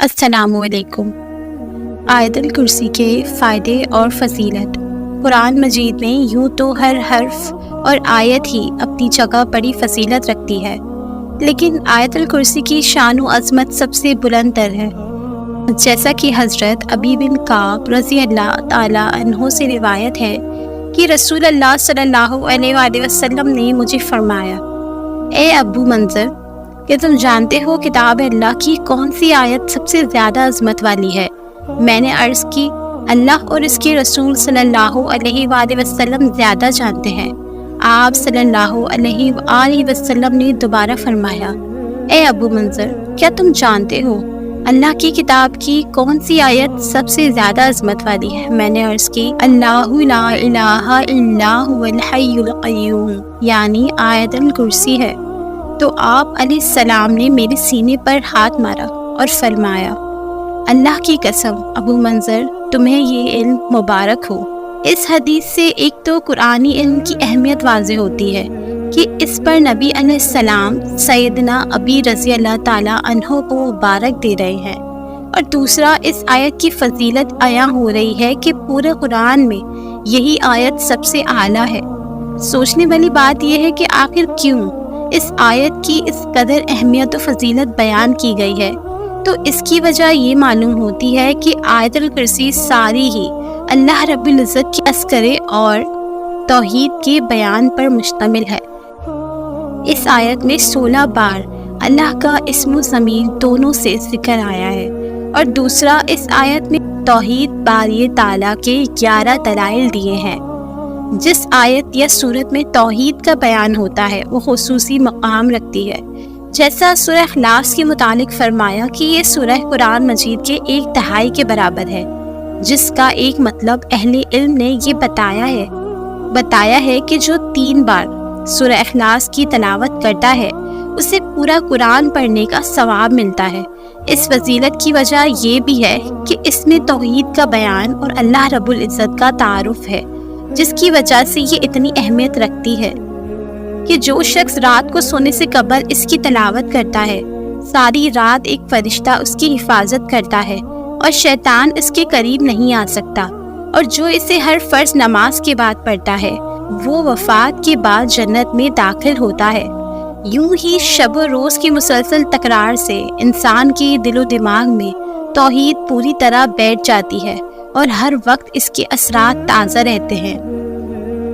السلام علیکم۔ آیت الکرسی کے فائدے اور فضیلت۔ قرآن مجید میں یوں تو ہر حرف اور آیت ہی اپنی جگہ بڑی فضیلت رکھتی ہے، لیکن آیت الکرسی کی شان و عظمت سب سے بلند تر ہے۔ جیسا کہ حضرت ابی بن کعب رضی اللہ تعالیٰ عنہ سے روایت ہے کہ رسول اللہ صلی اللہ علیہ وآلہ وسلم نے مجھے فرمایا، اے ابو منذر، کہ تم جانتے ہو کتاب اللہ کی کون سی آیت سب سے زیادہ عظمت والی ہے؟ میں نے عرض کی، اللہ اور اس کے رسول صلی اللہ علیہ وآلہ وسلم زیادہ جانتے ہیں۔ آپ صلی اللہ علیہ وآلہ وسلم نے دوبارہ فرمایا، اے ابو منذر، کیا تم جانتے ہو اللہ کی کتاب کی کون سی آیت سب سے زیادہ عظمت والی ہے؟ میں نے عرض کی، اللہ لا الہ الا هو الحی القیوم، یعنی آیت الکرسی ہے۔ تو آپ علیہ السلام نے میرے سینے پر ہاتھ مارا اور فرمایا، اللہ کی قسم ابو منذر، تمہیں یہ علم مبارک ہو۔ اس حدیث سے ایک تو قرآنی علم کی اہمیت واضح ہوتی ہے کہ اس پر نبی علیہ السلام سیدنا ابی رضی اللہ تعالیٰ عنہ کو مبارک دے رہے ہیں، اور دوسرا اس آیت کی فضیلت عیاں ہو رہی ہے کہ پورے قرآن میں یہی آیت سب سے اعلیٰ ہے۔ سوچنے والی بات یہ ہے کہ آخر کیوں اس آیت کی اس قدر اہمیت و فضیلت بیان کی گئی ہے؟ تو اس کی وجہ یہ معلوم ہوتی ہے کہ آیت الکرسی ساری ہی اللہ رب العزت کی عسکر اور توحید کے بیان پر مشتمل ہے۔ اس آیت میں 16 بار اللہ کا اسم و ضمیر دونوں سے ذکر آیا ہے، اور دوسرا اس آیت میں توحید باری تعالیٰ کے 11 دلائل دیے ہیں۔ جس آیت یا سورت میں توحید کا بیان ہوتا ہے وہ خصوصی مقام رکھتی ہے، جیسا سورہ اخلاص کے متعلق فرمایا کہ یہ سورہ قرآن مجید کے 1/3 کے برابر ہے، جس کا ایک مطلب اہل علم نے یہ بتایا ہے کہ جو 3 بار سورہ اخلاص کی تلاوت کرتا ہے اسے پورا قرآن پڑھنے کا ثواب ملتا ہے۔ اس فضیلت کی وجہ یہ بھی ہے کہ اس میں توحید کا بیان اور اللہ رب العزت کا تعارف ہے، جس کی وجہ سے یہ اتنی اہمیت رکھتی ہے کہ جو شخص رات کو سونے سے قبل اس کی تلاوت کرتا ہے، ساری رات ایک فرشتہ اس کی حفاظت کرتا ہے اور شیطان اس کے قریب نہیں آ سکتا، اور جو اسے ہر فرض نماز کے بعد پڑھتا ہے وہ وفات کے بعد جنت میں داخل ہوتا ہے۔ یوں ہی شب و روز کی مسلسل تکرار سے انسان کے دل و دماغ میں توحید پوری طرح بیٹھ جاتی ہے اور ہر وقت اس کے اثرات تازہ رہتے ہیں۔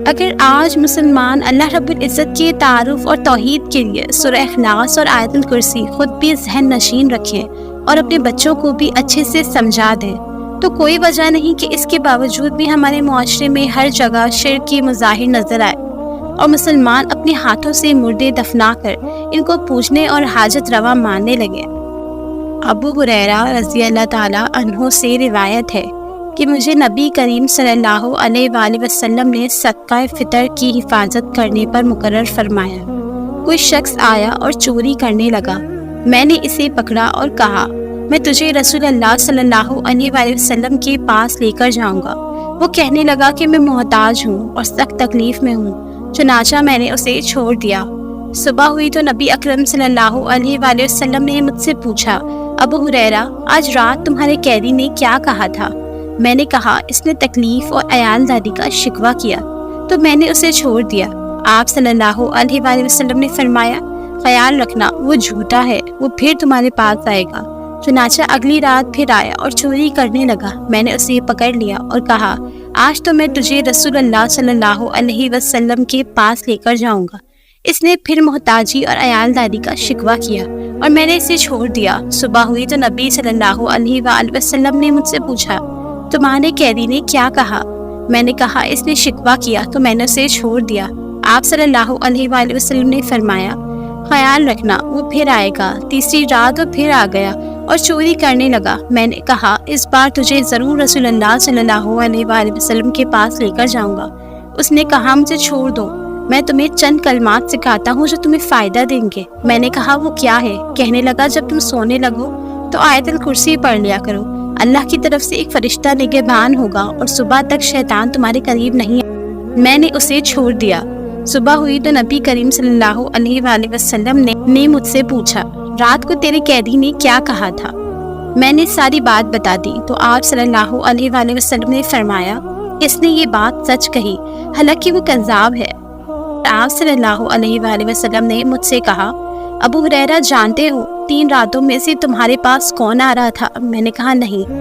اگر آج مسلمان اللہ رب العزت کے تعارف اور توحید کے لیے سورہ اخلاص اور آیت الکرسی خود بھی ذہن نشین رکھیں اور اپنے بچوں کو بھی اچھے سے سمجھا دیں، تو کوئی وجہ نہیں کہ اس کے باوجود بھی ہمارے معاشرے میں ہر جگہ شرک کے مظاہر نظر آئے اور مسلمان اپنے ہاتھوں سے مردے دفنا کر ان کو پوجنے اور حاجت روا ماننے لگے۔ ابو ہریرہ رضی اللہ تعالیٰ عنہ سے روایت ہے کہ مجھے نبی کریم صلی اللہ علیہ وآلہ وسلم نے صدقہ فطر کی حفاظت کرنے پر مقرر فرمایا۔ کوئی شخص آیا اور چوری کرنے لگا، میں نے اسے پکڑا اور کہا، میں تجھے رسول اللہ صلی اللہ علیہ وآلہ وسلم کے پاس لے کر جاؤں گا۔ وہ کہنے لگا کہ میں محتاج ہوں اور سخت تکلیف میں ہوں، چنانچہ میں نے اسے چھوڑ دیا۔ صبح ہوئی تو نبی اکرم صلی اللہ علیہ وآلہ وسلم نے مجھ سے پوچھا، ابو ہریرہ، آج رات تمہارے قیدی نے کیا کہا تھا؟ میں نے کہا، اس نے تکلیف اور عیالداری کا شکوہ کیا، تو میں نے اسے چھوڑ دیا۔ آپ صلی اللہ علیہ وآلہ وسلم نے فرمایا، خیال رکھنا، وہ جھوٹا ہے، وہ پھر تمہارے پاس آئے گا۔ چنانچہ اگلی رات پھر آیا اور چوری کرنے لگا، میں نے اسے پکڑ لیا اور کہا، آج تو میں تجھے رسول اللہ صلی اللہ علیہ وسلم کے پاس لے کر جاؤں گا۔ اس نے پھر محتاجی اور عیالداری کا شکوہ کیا اور میں نے اسے چھوڑ دیا۔ صبح ہوئی تو نبی صلی اللہ علیہ وآلہ وسلم نے مجھ سے پوچھا، تمہارے قیدی نے کیا کہا؟ میں نے کہا، اس نے شکوہ کیا، تو میں نے اسے چھوڑ دیا۔ آپ صلی اللہ علیہ وآلہ وسلم نے فرمایا، خیال رکھنا، وہ پھر آئے گا۔ تیسری رات وہ پھر آ گیا اور چوری کرنے لگا، میں نے کہا، اس بار تجھے ضرور رسول اللہ صلی اللہ علیہ وآلہ وسلم کے پاس لے کر جاؤں گا۔ اس نے کہا، مجھے چھوڑ دو، میں تمہیں چند کلمات سکھاتا ہوں جو تمہیں فائدہ دیں گے۔ میں نے کہا، وہ کیا ہے؟ کہنے لگا، جب تم سونے لگو تو آیت الکرسی پڑھ لیا کرو، اللہ کی طرف سے ایک فرشتہ نگہبان ہوگا اور صبح تک شیطان تمہارے قریب نہیں آئے۔ میں نے اسے چھوڑ دیا۔ صبح ہوئی تو نبی کریم صلی اللہ علیہ وآلہ وسلم نے مجھ سے پوچھا، رات کو تیرے قیدی نے کیا کہا تھا؟ میں نے ساری بات بتا دی تو آپ صلی اللہ علیہ وآلہ وسلم نے فرمایا اس نے یہ بات سچ کہی، حالانکہ وہ کذاب ہے۔ آپ صلی اللہ علیہ وآلہ وسلم نے مجھ سے کہا ابو ہریرہ جانتے ہو 3 راتوں میں سے تمہارے پاس کون آ رہا تھا؟ میں نے کہا نہیں۔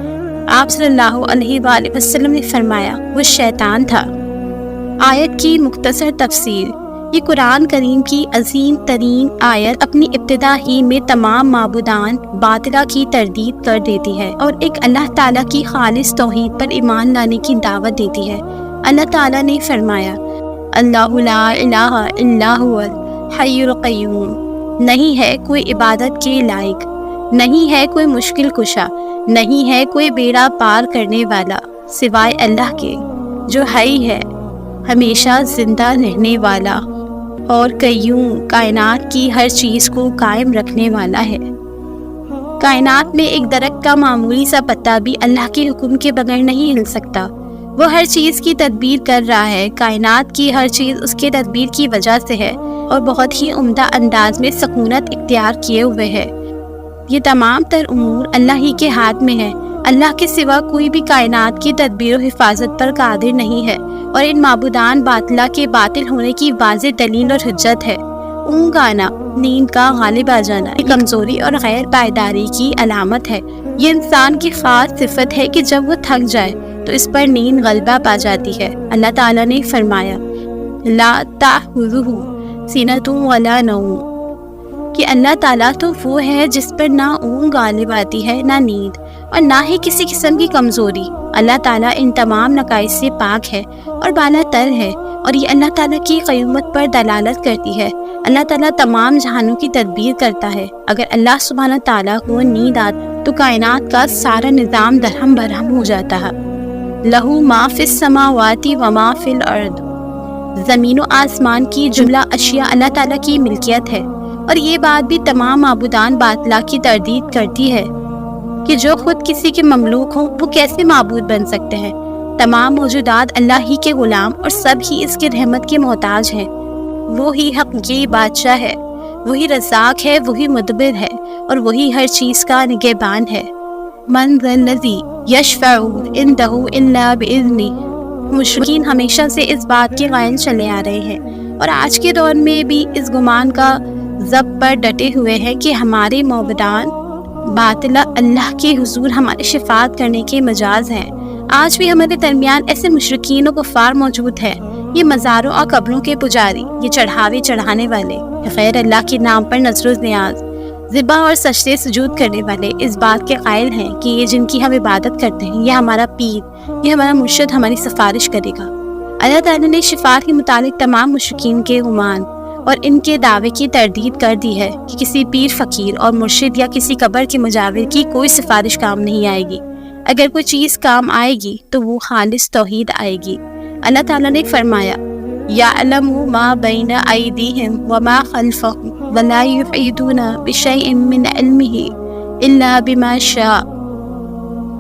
آپ صلی اللہ علیہ وآلہ وسلم نے فرمایا وہ شیطان تھا۔ آیت کی مختصر تفسیر۔ یہ قرآن کریم کی عظیم ترین آیت اپنی ابتدا ہی میں تمام معبودان باطلہ کی تردید کر دیتی ہے اور ایک اللہ تعالیٰ کی خالص توحید پر ایمان لانے کی دعوت دیتی ہے۔ اللہ تعالیٰ نے فرمایا اللہ لا الہ الا هو الحی القیوم، نہیں ہے کوئی عبادت کے لائق، نہیں ہے کوئی مشکل کشا، نہیں ہے کوئی بیڑا پار کرنے والا سوائے اللہ کے جو حی ہے، ہمیشہ زندہ رہنے والا، اور قیوم کائنات کی ہر چیز کو قائم رکھنے والا ہے۔ کائنات میں ایک درخت کا معمولی سا پتا بھی اللہ کے حکم کے بغیر نہیں ہل سکتا۔ وہ ہر چیز کی تدبیر کر رہا ہے، کائنات کی ہر چیز اس کے تدبیر کی وجہ سے ہے اور بہت ہی عمدہ انداز میں سکونت اختیار کیے ہوئے ہے۔ یہ تمام تر امور اللہ ہی کے ہاتھ میں ہے۔ اللہ کے سوا کوئی بھی کائنات کی تدبیر و حفاظت پر قادر نہیں ہے، اور ان معبودان باطلہ کے باطل ہونے کی واضح دلیل اور حجت ہے۔ اونگ آنا، نیند کا غالب آ جانا، یہ کمزوری اور غیر پائیداری کی علامت ہے۔ یہ انسان کی خاص صفت ہے کہ جب وہ تھک جائے تو اس پر نیند غلبہ پا جاتی ہے۔ اللہ تعالیٰ نے فرمایا لا تأخذہ سنۃ ولا نوم، کہ اللہ تعالیٰ تو وہ ہے جس پر نہ اونگ غالب آتی ہے، نہ نیند، اور نہ ہی کسی قسم کی کمزوری۔ اللہ تعالیٰ ان تمام نقائص سے پاک ہے اور بالا تر ہے، اور یہ اللہ تعالیٰ کی قیومت پر دلالت کرتی ہے۔ اللہ تعالیٰ تمام جہانوں کی تدبیر کرتا ہے۔ اگر اللہ سبحانہ تعالیٰ کو نیند آتی تو کائنات کا سارا نظام درہم برہم ہو جاتا ہے۔ لہو ما فی السماوات و ما فی الارض، زمین و آسمان کی جملہ اشیاء اللہ تعالیٰ کی ملکیت ہے، اور یہ بات بھی تمام معبودان باطلہ کی تردید کرتی ہے کہ جو خود کسی کے مملوک ہوں وہ کیسے معبود بن سکتے ہیں۔ تمام موجودات اللہ ہی کے غلام اور سب ہی اس کے رحمت کے محتاج ہیں۔ وہی حقیقی بادشاہ ہے، وہی رزاق ہے، وہی مدبر ہے، اور وہی ہر چیز کا نگہبان ہے۔ من ذا الذی یشفع عندہ الا بإذنہ، مشرکین ہمیشہ سے اس بات کے قائل چلے آ رہے ہیں اور آج کے دور میں بھی اس گمان کا ضبط پر ڈٹے ہوئے ہیں کہ ہمارے معبودان باطلہ اللہ کے حضور ہماری شفاعت کرنے کے مجاز ہیں۔ آج بھی ہمارے درمیان ایسے مشرکین و کفار موجود ہیں۔ یہ مزاروں اور قبروں کے پجاری، یہ چڑھاوے چڑھانے والے، غیر اللہ کے نام پر نظر و نیاز، ذبح اور سجدے سجود کرنے والے اس بات کے قائل ہیں کہ یہ جن کی ہم عبادت کرتے ہیں، یہ ہمارا پیر، یہ ہمارا مرشد ہماری سفارش کرے گا۔ اللہ تعالیٰ نے شفاعت کے متعلق تمام مشرکین کے گمان اور ان کے دعوے کی تردید کر دی ہے کہ کسی پیر، فقیر اور مرشد یا کسی قبر کے مجاور کی کوئی سفارش کام نہیں آئے گی۔ اگر کوئی چیز کام آئے گی تو وہ خالص توحید آئے گی۔ اللہ تعالیٰ نے فرمایا یعلم ما بین ایدیہم وما خلفہم ولا یحیطون بشیء من علمہ الا بما شاء۔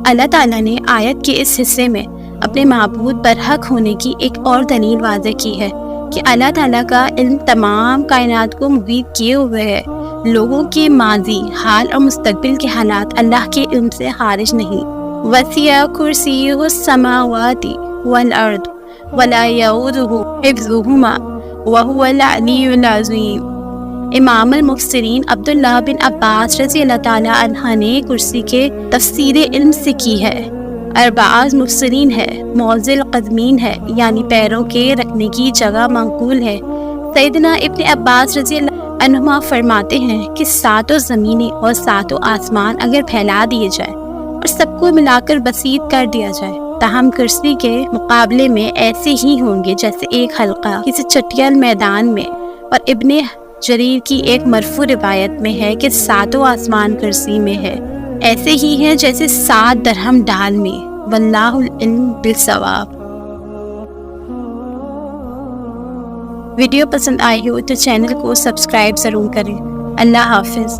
اللہ تعالیٰ نے آیت کے اس حصے میں اپنے معبود پر حق ہونے کی ایک اور دلیل واضح کی ہے کہ اللہ تعالیٰ کا علم تمام کائنات کو محیط کیے ہوئے ہے۔ لوگوں کے ماضی، حال اور مستقبل کے حالات اللہ کے علم سے خارج نہیں۔ وسع کرسیہ السماوات والارض ولا یؤودہ حفظہما وہو العلی العظیم۔ امام المفسرین عبداللہ بن عباس رضی اللہ تعالیٰ عنہ نے کرسی کے تفسیر علم سے کی ہے۔ اربعہ مفسرین ہے، موضع قدمین ہے، یعنی پیروں کے رکھنے کی جگہ منقول ہے۔ سیدنا ابن عباس رضی اللہ عنہما فرماتے ہیں کہ 7 زمینیں اور 7 آسمان اگر پھیلا دیے جائے اور سب کو ملا کر بسیط کر دیا جائے تاہم کرسی کے مقابلے میں ایسے ہی ہوں گے جیسے ایک حلقہ کسی چٹیل میدان میں۔ اور ابن جریر کی ایک مرفوع روایت میں ہے کہ 7 آسمان کرسی میں ہے، ایسے ہی ہیں جیسے 7 درہم ڈال میں۔ واللہ العلم بالصواب۔ ویڈیو پسند آئی ہو تو چینل کو سبسکرائب ضرور کریں۔ اللہ حافظ۔